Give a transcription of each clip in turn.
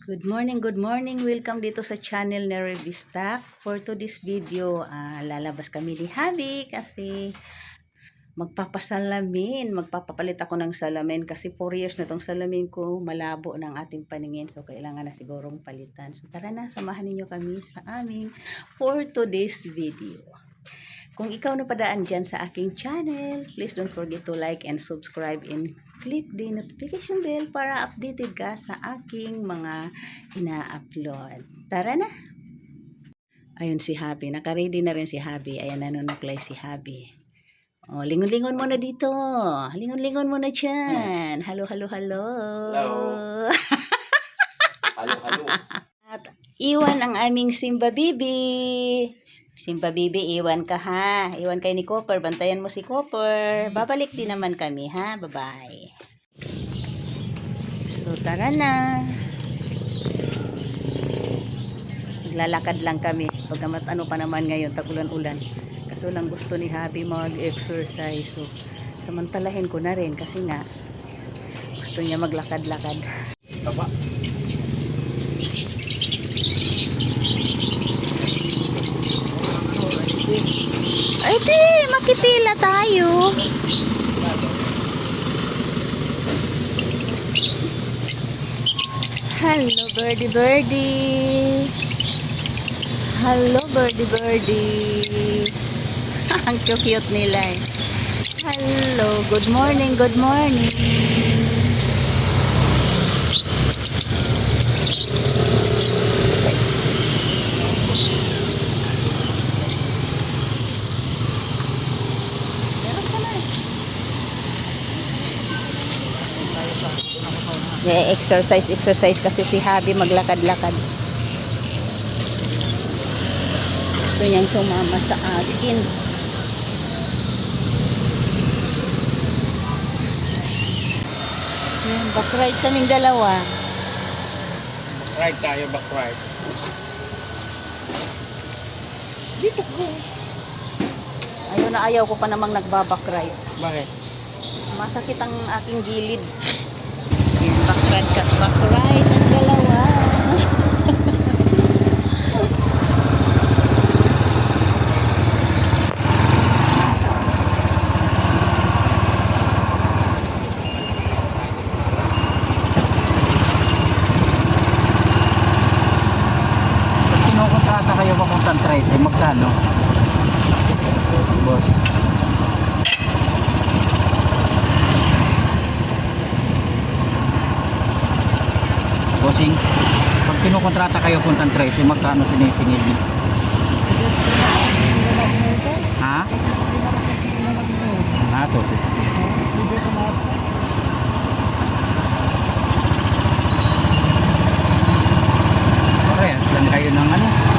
Good morning, good morning. Welcome dito sa channel ni Revista. For today's video, lalabas kami ni Habi kasi magpapapalit ako ng salamin kasi 4 years na tong salamin ko, malabo ng ating paningin. So, kailangan na sigurong palitan. So, tara na, samahan ninyo kami sa aming for today's video. Kung ikaw na padaan dyan sa aking channel, please don't forget to like and subscribe and click the notification bell para updated ka sa aking mga ina-upload. Tara na! Ayun si Habi. Naka-ready na rin si Habi. Ayan, nanunuklay si Habi. Oh, lingon-lingon mo na dito. Lingon-lingon mo na dyan. Hello, hello, hello. Hello. Halo, halo. At iwan ang aming Simba Bibi. Simba Bibi, iwan ka ha. Iwan kay ni Copper. Bantayan mo si Copper. Babalik din naman kami ha. Bye-bye. So, tara na. Naglalakad lang kami. Pagkamat ano pa naman ngayon, tagulan-ulan. Kaso lang gusto ni Habi mag-exercise. So, samantalahin ko na rin kasi nga gusto niya maglakad-lakad. Taba. Ay, di, makitila tayo. Hello, birdie, birdie. Hello, birdie, birdie. Ang cute nila eh. Hello, good morning, good morning. Exercise kasi si Habi maglakad-lakad. Gusto niyang sumama sa akin. Backride kaming dalawa. Ride tayo, back ride. Dito ko. Ayaw ko pa namang nagbabackride. Bakit? Masakit ang aking gilid. Backride ang dalawa. Kinukontrata kayo papuntang Trace, magkano? Boss. Bossing, pag kinukontrata kayo puntang Trace, magkano sinisingil niyo? Ha? Ha, to.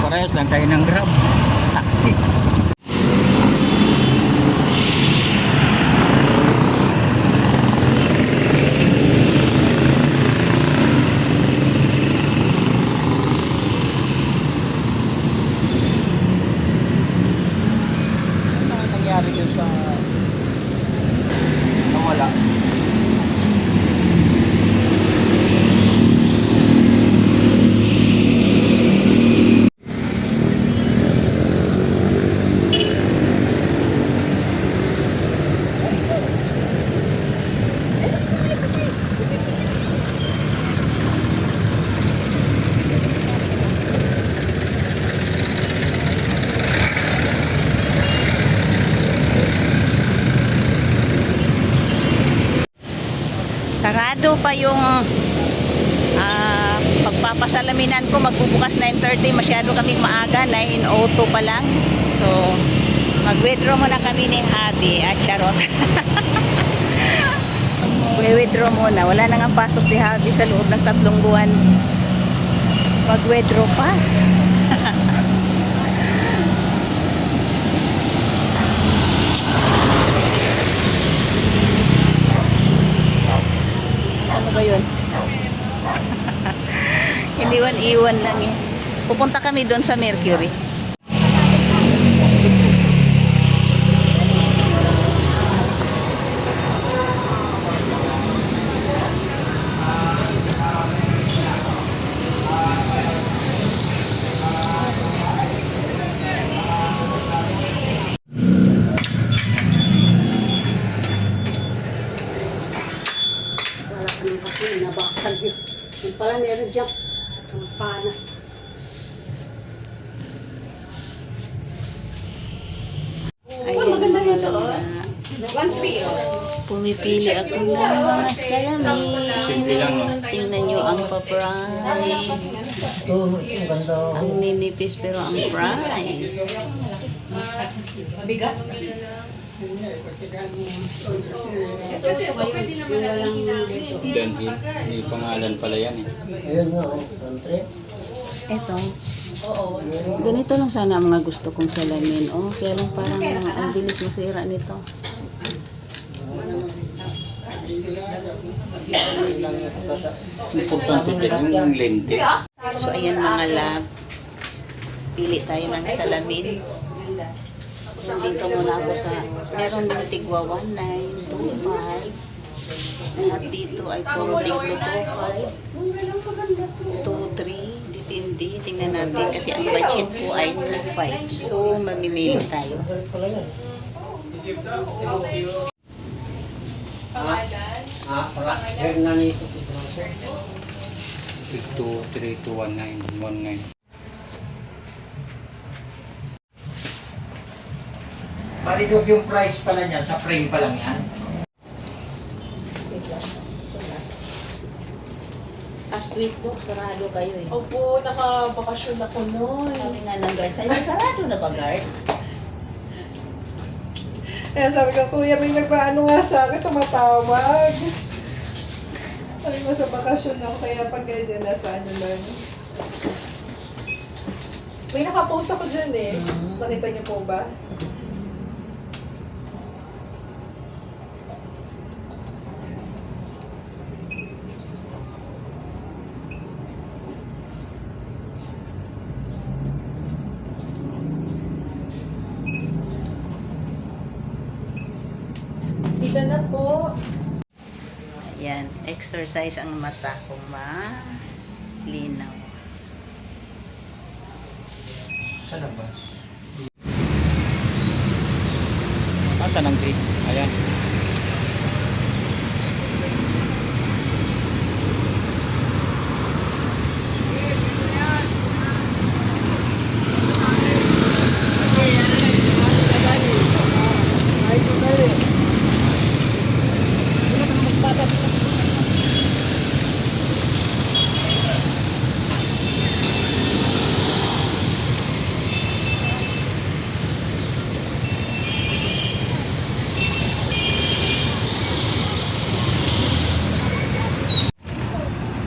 Parehas lang kayo ng Grab. Taxi. Ano nangyari dun sa nawala? Sarado pa yung pagpapasalaminan ko. Magbubukas 9:30. Masyado kaming maaga. 9:02 pa lang. So, mag-withdraw muna kami ni Habi at Charot. Mag-withdraw muna. Wala na nga pasok si Habi sa loob ng 3 buwan. Mag-withdraw pa. Ano ba yun? Iniwan-iwan lang eh. Pupunta kami doon sa Mercury. Sabi, yung pala meron dyan. Ang pana. Ayan mga langga. One free, oh. Pumipili ako ng mga salamin. Simple lang, no? Tingnan nyo ang pa-price. Ang ninipis pero ang price. Bigat. Kasi pwede naman natin hinangin. Danhill. May pangalan pala yan eh. Ito. Ganito lang sana ang mga gusto kong salamin. Oh, kaya lang parang ang bilis masira nito. Importante dyan yung lente. So, ayan mga lab. Pili tayo ng salamin. Dito muna ako sa, meron din tigwa 1925. At dito ay puro tigto 25. 23. Depende. Tingnan natin kasi ang budget ko ay 25. So, mamimili tayo. Ito, 321919. Maridog yung price pala niyan, sa frame pa lang yan. Street book, sarado kayo eh. Opo, nakabakasyon ako noon. Sabi nga ng guard, sa'yo, sarado na ba guard? Kaya sabi ko, kuya, may nagpaano nga sa akin, tumatawag. Sabi mo sa bakasyon ako, kaya pag ganyan, nasa ano lang. May nakapost ako dyan eh. Nakita niyo po ba? Dito na po. Ayan, exercise ang mata ko malinaw. Sa labas. Ata ng green. Ayan.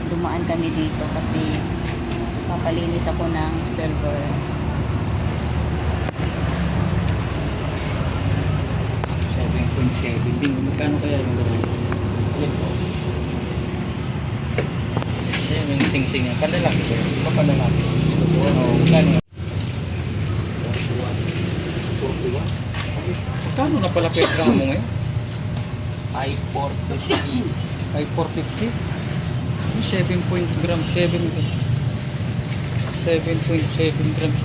Dumaan kami dito kasi papalinis ako ng silver. 7.7. Hindi, magkano kaya yung gano'n? Ayan, yung sing-sing yan. Panlalaki ko. Di ba panlalaki? Oo, magkano yan? 41. Magkano na pala per gramo ngayon? 5.450. 5.450? 7 point gram, 7.7 grams.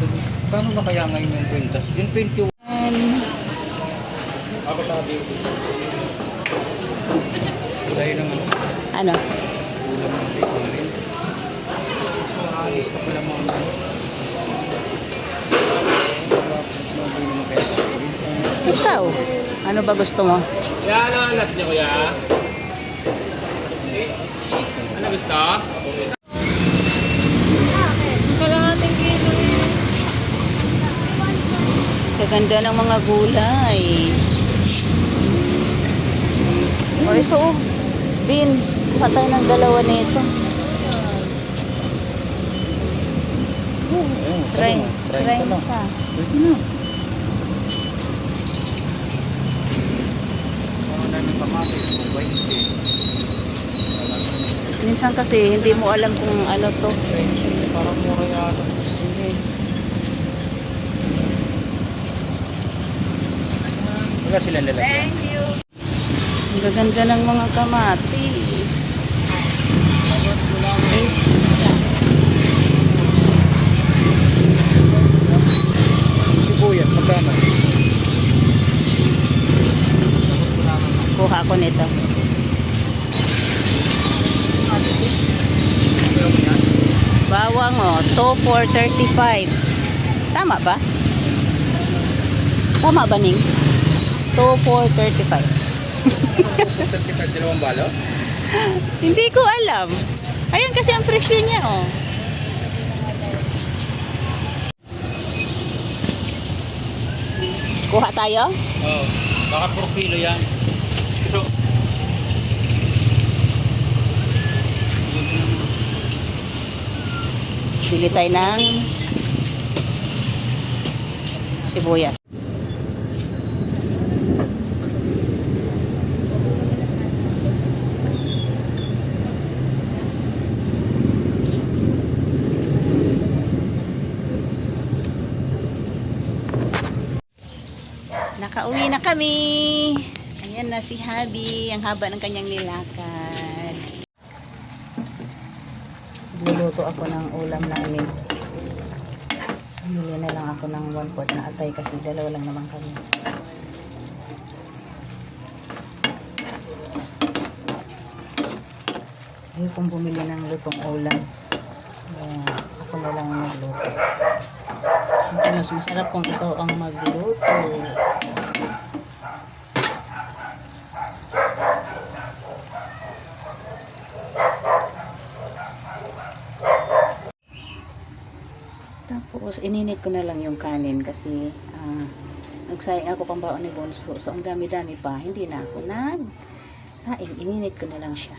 Paano na kaya ngayon yung kwintas? Yung 21. Ako sabi ko. Dahil ng ano? Ano? Ulam ng bacon rin. Alis ka pala mga ano. Ikaw, ano ba gusto mo? Kuya, ano alat niyo, kuya? Ano gusto? Kalahating kilo eh. Kaganda ng mga gulay. O ito oh. Beans. Patay ng dalawa nito. Try ka. Pwede na. Ano na ng kamatis? 20. Minsan kasi hindi mo alam kung ano to. 20. Parang mura yata. Wala silang lalagyan. Ang gaganda ng mga kamatis. Sibuyas, magkano? Kuha ko nito. bawang oh, 2 for 35. Tama ba? Tama ba, Ning? 2 for 35. Dalawang balo? Hindi ko alam. Ayan kasi ang presyo niya, oh. Kuha tayo? Oo. Baka 4 kilo yan. So, Bili tayo ng sibuyas. Nakauwi na kami. Ayan na si Habi. Ang haba ng kanyang nilakad. Luluto ako ng ulam namin. Bili na lang ako ng 1/4 na atay kasi dalawa lang naman kami. Ayokong bumili ng lutong ulam. Ako na lang ang magluto. Ito mas masarap kung ikaw ang magluto. Tapos, ininit ko na lang yung kanin kasi nagsayang ako pang baon ni Bonso. So, ang dami-dami pa. Hindi na ako nagsaing. Ininit ko na lang siya.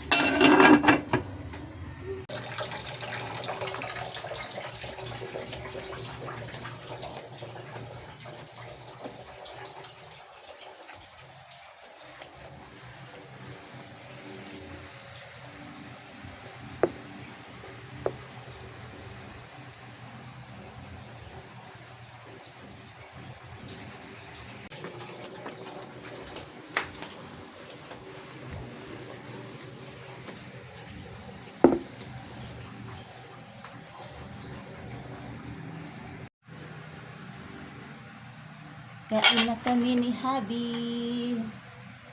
Kain na kami ni Habi.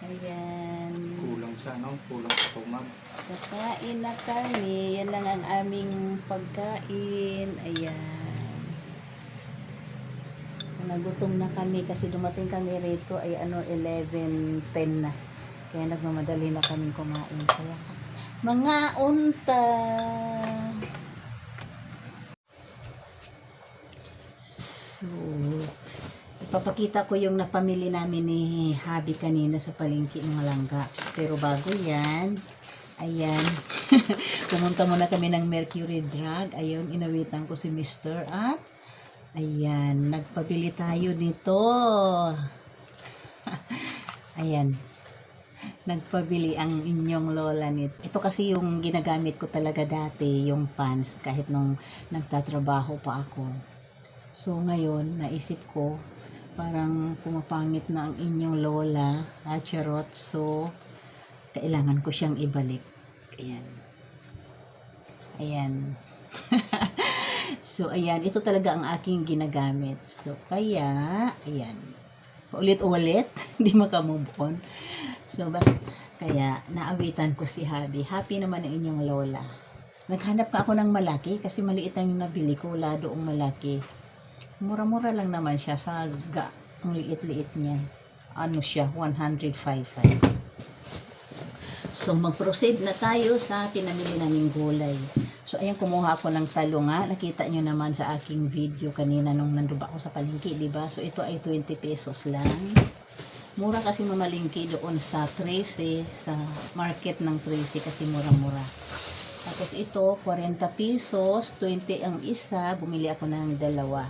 Ayan. Kulang siya, no? Kulang sa tumag. Kakain na kami. Yan lang ang aming pagkain. Ayan. Nagutom na kami kasi dumating kami rito ay 11:10 na. Kaya nagmamadali na kami kumain. Kaya mga unta. So, ipapakita ko yung napamili namin ni Habi kanina sa palengke ng Malangga. Pero bago yan, ayan, pumunta muna kami ng Mercury Drug. Ayun, inawitan ko si Mr. At, ayan, nagpabili tayo nito. Ayan, nagpabili ang inyong lola nito. Ito kasi yung ginagamit ko talaga dati, yung pants, kahit nung nagtatrabaho pa ako. So, ngayon, naisip ko, parang pumapangit na ang inyong lola, charot. So, kailangan ko siyang ibalik. Ayan. Ayan. So, ayan. Ito talaga ang aking ginagamit. So, kaya, ayan. Paulit-ulit. Hindi makamove on. So, kaya, naawitan ko si Habi. Happy naman ang inyong lola. Naghanap ka ako ng malaki kasi maliit ang nabili ko. Wala doong malaki. Mura-mura lang naman siya sa ang liit-liit niya. Ano siya? 105. So, mag-proceed na tayo sa pinamili naming gulay. So, ayan, kumuha ako ng talo nga. Nakita nyo naman sa aking video kanina nung nandun ako sa palengke, diba? So, ito ay 20 pesos lang. Mura kasi mamalingki doon sa 13, sa market ng 13 kasi mura-mura. Tapos ito, 40 pesos, 20 ang isa. Bumili ako ng dalawa.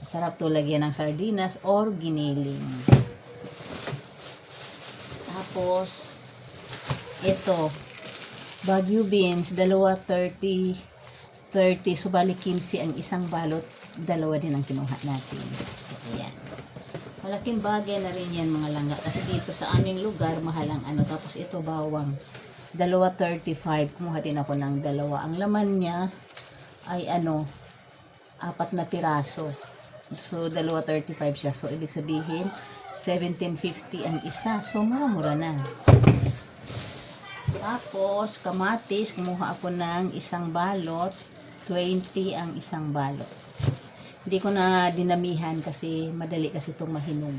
Masarap to lagyan ng sardinas or giniling. Tapos, ito, Baguio beans, dalawa 30, so bali 15 ang isang balot, dalawa din ang kinuha natin. So, ayan. Malaking bagay na rin yan mga langga. Kasi dito sa aming lugar, mahal ang ano. Tapos ito, bawang. Dalawa 35, kumuha din ako ng dalawa. Ang laman niya ay 4 na piraso. So, dalawa 35 siya. So, ibig sabihin, 17.50 ang isa. So, mura-mura na. Tapos, kamatis. Kumuha ako ng isang balot. 20 ang isang balot. Hindi ko na dinamihan kasi madali kasi itong mahinog.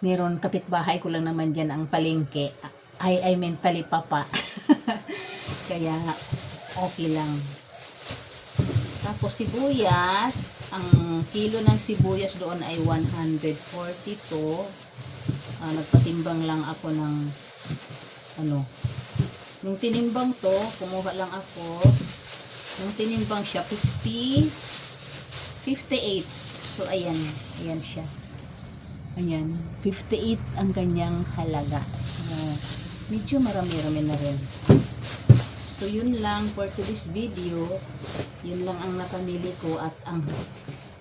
Meron kapitbahay ko lang naman dyan ang palengke. I mean talipapa. Kaya okay lang. Tapos sibuyas, ang kilo ng sibuyas doon ay 142. Nagpatimbang lang ako ng nung tinimbang to, kumuha lang ako. Nung tinimbang siya 58. So ayan siya. Ayan, 58 ang kanyang halaga. Medyo marami-rami na rin. So yun lang for today's video. Yun lang ang napamili ko at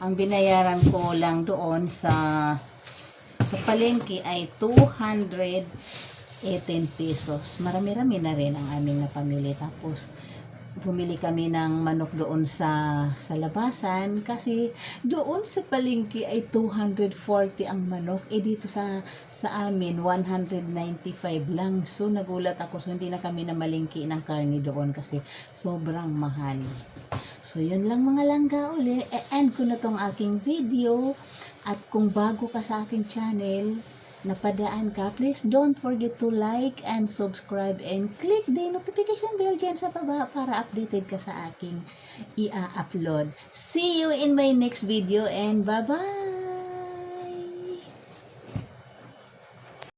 ang binayaran ko lang doon sa palengke ay 218 pesos. Marami-rami na rin ang aming napamili. Tapos bumili kami ng manok doon sa labasan kasi doon sa palengke ay 240 ang manok, dito sa amin 195 lang. So nagulat ako, so hindi na kami namalingki ng karne doon kasi sobrang mahal. So yun lang mga langga, uli end ko na tong aking video. At kung bago ka sa aking channel, napadaan ka, please don't forget to like and subscribe and click the notification bell dyan sa baba para updated ka sa aking i-upload. See you in my next video and bye-bye!